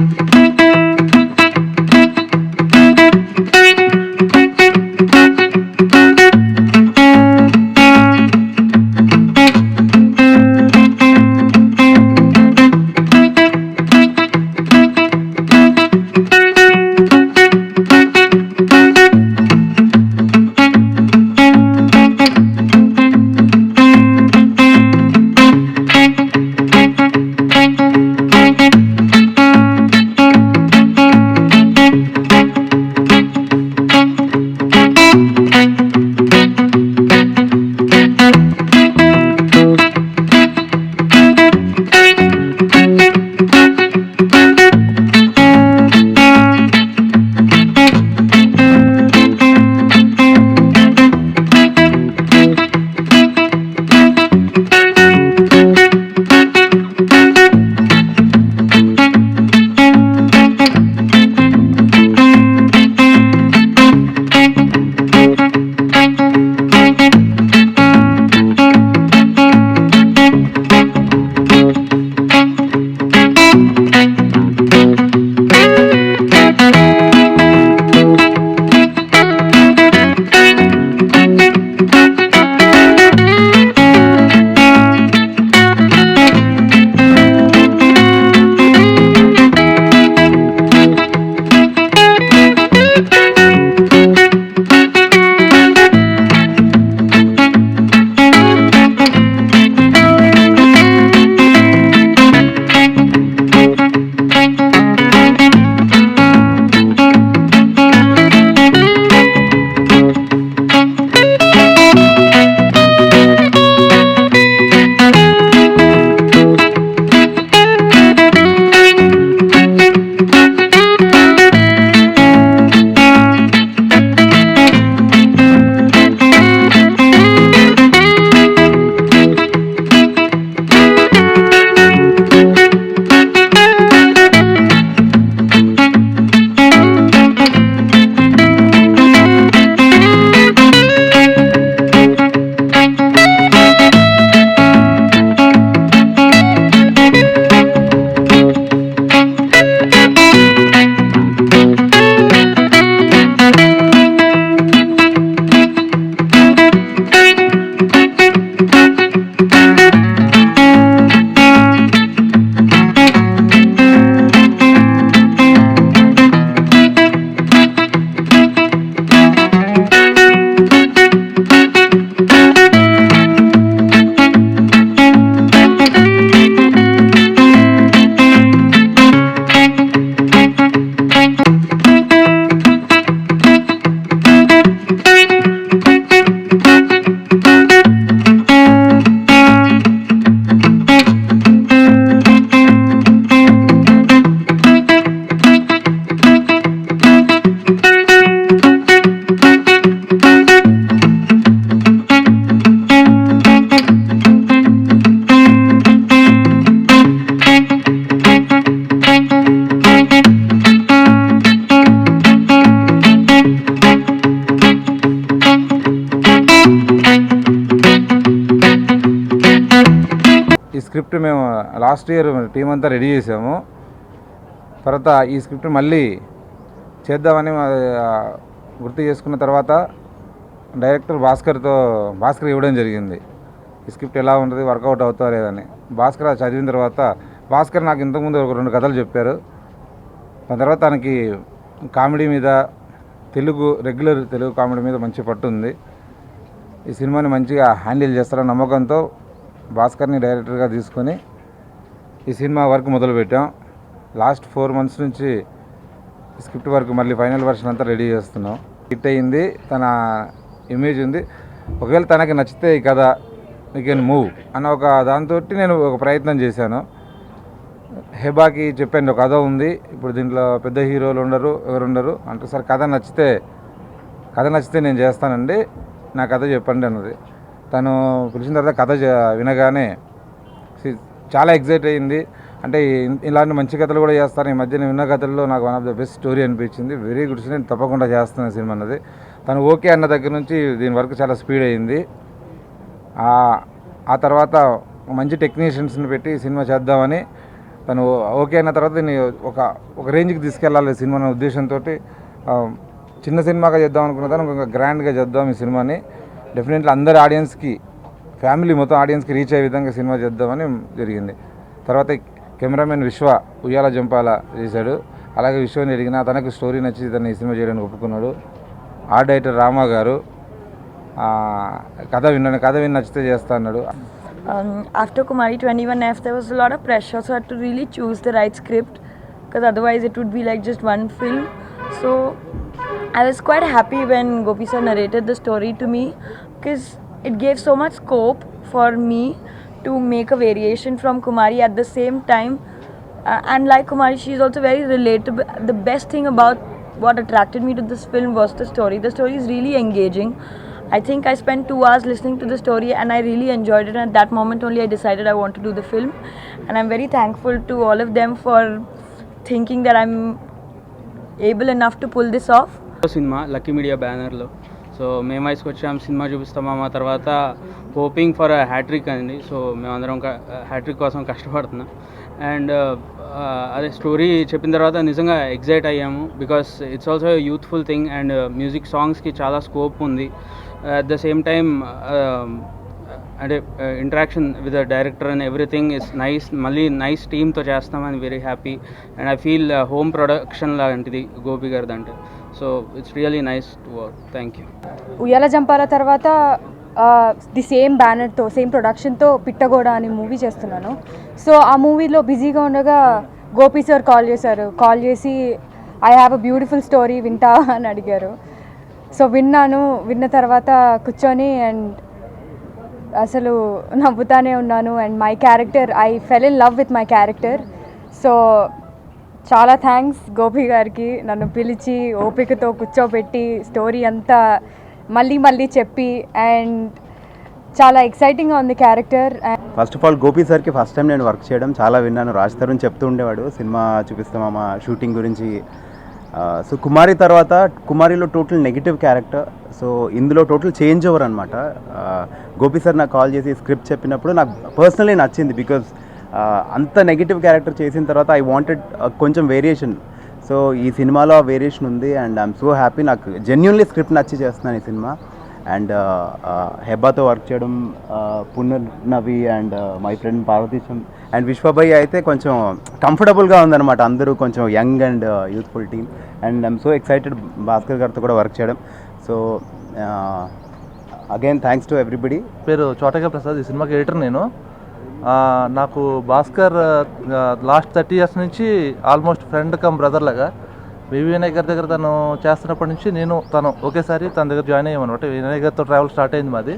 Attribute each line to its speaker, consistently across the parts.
Speaker 1: Script మేము last year team అంతా ready చేసాము. తర్వాత ఈ స్క్రిప్ట్ మళ్ళీ చేద్దామని గుర్తు చేసుకున్న తర్వాత డైరెక్టర్ భాస్కర్ ఇవ్వడం జరిగింది. ఈ స్క్రిప్ట్ ఎలా ఉంటుంది, వర్కౌట్ అవుతా లేదని. భాస్కర్ చదివిన తర్వాత భాస్కర్ నాకు ఇంతకుముందు ఒక 2 కథలు చెప్పారు. దాని తర్వాత తనకి కామెడీ మీద రెగ్యులర్ తెలుగు కామెడీ మీద మంచి పట్టు ఉంది. ఈ సినిమాని మంచిగా హ్యాండిల్ చేస్తారన్న నమ్మకంతో భాస్కర్ని డైరెక్టర్గా తీసుకొని ఈ సినిమా వర్క్ మొదలుపెట్టాం. లాస్ట్ 4 months నుంచి స్క్రిప్ట్ వర్క్ మళ్ళీ ఫైనల్ వర్షన్ అంతా రెడీ చేస్తున్నాం. హిట్ అయ్యింది, తన ఇమేజ్ ఉంది. ఒకవేళ తనకి నచ్చితే ఈ కథ యూ కెన్ మూవ్ అన్న ఒక దాంతో నేను ఒక ప్రయత్నం చేశాను. హెబాకి చెప్పండి ఒక కథ ఉంది, ఇప్పుడు దీంట్లో పెద్ద హీరోలు ఎవరు ఉండరు అంటే, సార్ కథ నచ్చితే నేను చేస్తానండి, నా కథ చెప్పండి అన్నది. తను పిలిచిన తర్వాత కథ వినగానే చాలా ఎగ్జైట్ అయ్యింది. అంటే ఇలాంటి మంచి కథలు కూడా చేస్తాను, ఈ మధ్య విన్న కథల్లో నాకు one of the best story అనిపించింది, వెరీ గుడ్, నేను తప్పకుండా చేస్తాను సినిమా అన్నది. తను ఓకే అన్న దగ్గర నుంచి దీని వరకు చాలా స్పీడ్ అయ్యింది. ఆ తర్వాత మంచి టెక్నీషియన్స్ని పెట్టి సినిమా చేద్దామని తను ఓకే అయిన తర్వాత దీన్ని ఒక రేంజ్కి తీసుకెళ్ళాలి సినిమా అనే ఉద్దేశంతో చిన్న సినిమాగా చేద్దాం అనుకున్న దాన్ని ఒక గ్రాండ్గా చేద్దాం ఈ సినిమాని. డెఫినెట్లీ అందరి ఆడియన్స్కి, ఫ్యామిలీ మొత్తం ఆడియన్స్కి రీచ్ అయ్యే విధంగా సినిమా చేద్దామని జరిగింది. తర్వాత కెమెరామెన్ విశ్వ ఉయ్యాల జంపాల చేశాడు. అలాగే విశ్వని అడిగిన తనకు స్టోరీ నచ్చి తను ఈ సినిమా చేయడానికి ఒప్పుకున్నాడు. ఆర్ట్ డైరెక్టర్ రామా గారు కథ విని నచ్చితే చేస్తా అన్నాడు.
Speaker 2: After Kumari 21F, there was a lot of pressure, so I had to really choose the right script, because otherwise it would be like just one film. So I was quite happy when Gopi sir narrated the story to me, because it gave so much scope for me to make a variation from Kumari at the same time. And like Kumari, she is also very relatable. The best thing about what attracted me to this film was the story. The story is really engaging. I think I spent 2 hours listening to the story and I really enjoyed it, and at that moment only I decided I want to do the film. And I'm very thankful to all of them for thinking that I'm able enough to pull this off.
Speaker 3: Cinema lucky media బ్యానర్లో so మేము వయసుకు వచ్చాము, cinema చూపిస్తామా, మా తర్వాత hoping for hat trick అండి. So మేమందరం hat trick కోసం కష్టపడుతున్నాం. అండ్ అదే స్టోరీ చెప్పిన తర్వాత నిజంగా ఎగ్జైట్ అయ్యాము, because it's also youthful thing and music సాంగ్స్కి చాలా స్కోప్ ఉంది. అట్ ద సేమ్ టైమ్ అంటే interaction with the director and everything is nice. మళ్ళీ నైస్ టీమ్తో చేస్తామని very happy. And I feel home production లాంటిది గోపి గారిది అంటే. So it's really nice to work. Thank you.
Speaker 4: Uyyala Jampala తర్వాత ది సేమ్ బ్యానర్తో, సేమ్ ప్రొడక్షన్తో పిట్టగోడ అనే మూవీ చేస్తున్నాను. సో ఆ మూవీలో బిజీగా ఉండగా గోపి సార్ కాల్ చేసి I have a beautiful story వింటా అని అడిగారు. సో విన్న తర్వాత కూర్చొని అండ్ అసలు నవ్వుతానే ఉన్నాను. And my character, I fell in love with my character. So చాలా థ్యాంక్స్ గోపి గారికి, నన్ను పిలిచి ఓపికతో కూర్చోబెట్టి స్టోరీ అంతా మళ్ళీ చెప్పి, అండ్ చాలా ఎక్సైటింగ్గా ఉంది character.
Speaker 5: First of all Gopi సార్కి ఫస్ట్ టైం నేను వర్క్ చేయడం చాలా విన్నాను. రాజ్ తరుణ్ చెప్తూ ఉండేవాడు సినిమా చూపిస్తామా షూటింగ్ గురించి. సో కుమారి తర్వాత, కుమారిలో టోటల్ నెగిటివ్ క్యారెక్టర్, సో ఇందులో టోటల్ చేంజ్ ఓవర్ అనమాట. గోపి సార్ నాకు కాల్ చేసి స్క్రిప్ట్ చెప్పినప్పుడు నాకు పర్సనలీ నచ్చింది, బికాజ్ అంత నెగిటివ్ క్యారెక్టర్ చేసిన తర్వాత ఐ వాంటెడ్ కొంచెం వేరియేషన్. సో ఈ సినిమాలో ఆ వేరియేషన్ ఉంది అండ్ ఐఎమ్ సో హ్యాపీ. నాకు జెన్యున్లీ స్క్రిప్ట్ నచ్చి చేస్తున్నాను ఈ సినిమా. అండ్ హెబ్బాతో వర్క్ చేయడం, Punarnavi and my friend Parvateesam and విశ్వభయ్య అయితే కొంచెం కంఫర్టబుల్గా ఉందన్నమాట. అందరూ కొంచెం young and youthful team and I'm so excited Bhaskar గారితో కూడా వర్క్ చేయడం. So again thanks to everybody.
Speaker 6: పేరు చోటగా ప్రసాద్, ఈ సినిమాకి ఎడిటర్ నేను. నాకు భాస్కర్ లాస్ట్ 30 years నుంచి ఆల్మోస్ట్ ఫ్రెండ్ కమ్ బ్రదర్ లాగా. వినయ్ గారి దగ్గర తను చేస్తున్నప్పటి నుంచి తను ఒకేసారి తన దగ్గర జాయిన్ అయ్యామన్నమాట. వినయ్ గారితో ట్రావెల్ స్టార్ట్ అయింది మాది.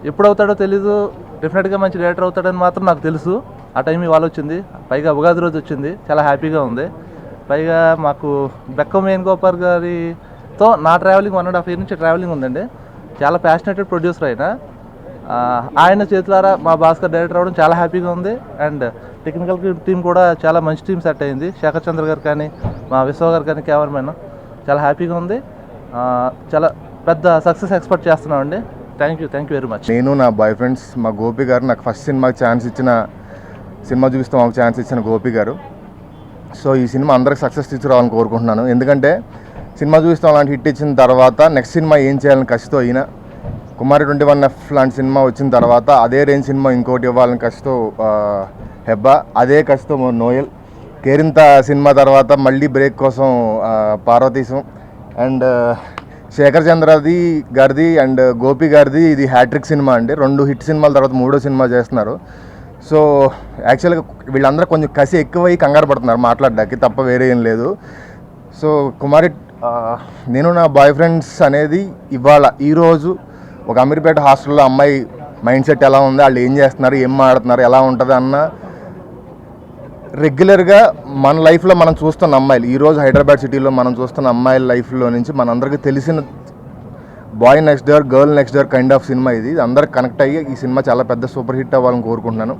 Speaker 6: ఎప్పుడు అవుతాడో తెలీదు, డెఫినెట్గా మంచి డైరెక్టర్ అవుతాడని మాత్రం నాకు తెలుసు. ఆ టైం ఇవాళ వచ్చింది, పైగా ఉగాది రోజు వచ్చింది, చాలా హ్యాపీగా ఉంది. పైగా మాకు బెక్కం వేణుగోపాల్ గారితో నా ట్రావెలింగ్ 1.5 year నుంచి ట్రావెలింగ్ ఉందండి. చాలా ప్యాషనేటెడ్ ప్రొడ్యూసర్ ఆయన చేతులారా మా భాస్కర్ డైరెక్టర్ అవ్వడం చాలా హ్యాపీగా ఉంది. అండ్ టెక్నికల్ టీం కూడా చాలా మంచి టీం సెట్ అయింది. శేఖర్ చంద్ర గారు కానీ, మా విశ్వ గారు కానీ, కెమెరామెన్, చాలా హ్యాపీగా ఉంది. చాలా పెద్ద సక్సెస్ ఎక్స్పెక్ట్ చేస్తున్నామండి. Thank you very much.
Speaker 7: నేను, నా బాయ్ ఫ్రెండ్స్, మా గోపి గారు, నాకు ఫస్ట్ సినిమాకి సినిమా చూపిస్తాం మాకు ఛాన్స్ ఇచ్చిన గోపి గారు. సో ఈ సినిమా అందరికి సక్సెస్ తీసుకురావాలని కోరుకుంటున్నాను. ఎందుకంటే సినిమా చూపిస్తాం అలాంటి హిట్ ఇచ్చిన తర్వాత నెక్స్ట్ సినిమా ఏం చేయాలని కసితో అయినా, కుమారి 21F లాంటి సినిమా వచ్చిన తర్వాత అదే రేంజ్ సినిమా ఇంకోటి ఇవ్వాలని కసితో హెబ్బా, అదే కసితో నోయల్, కేరింత సినిమా తర్వాత మళ్ళీ బ్రేక్ కోసం పార్వతీశం అండ్ శేఖర్ చంద్రది గారిది అండ్ గోపి గారిది ఇది హ్యాట్రిక్ సినిమా అండి. 2 హిట్ సినిమాల తర్వాత 3వ సినిమా చేస్తున్నారు. సో యాక్చువల్గా వీళ్ళందరూ కొంచెం కసి ఎక్కువై కంగారు పడుతున్నారు మాట్లాడడానికి, తప్ప వేరే ఏం లేదు. సో కుమారి నేను, నా బాయ్ ఫ్రెండ్స్ అనేది ఇవాళ ఈరోజు ఒక అమీర్పేట హాస్టల్లో అమ్మాయి మైండ్ సెట్ ఎలా ఉంది, వాళ్ళు ఏం చేస్తున్నారు, ఏం మాడుతున్నారు, ఎలా ఉంటుంది అన్న రెగ్యులర్గా మన లైఫ్లో మనం చూస్తున్న అమ్మాయిలు, ఈరోజు హైదరాబాద్ సిటీలో మనం చూస్తున్న అమ్మాయిల లైఫ్లో నుంచి మనందరికీ తెలిసిన boy next door, girl next door kind of cinema ఇది. అందరికి కనెక్ట్ అయ్యి ఈ సినిమా చాలా పెద్ద సూపర్ హిట్ అవ్వాలని కోరుకుంటున్నాను.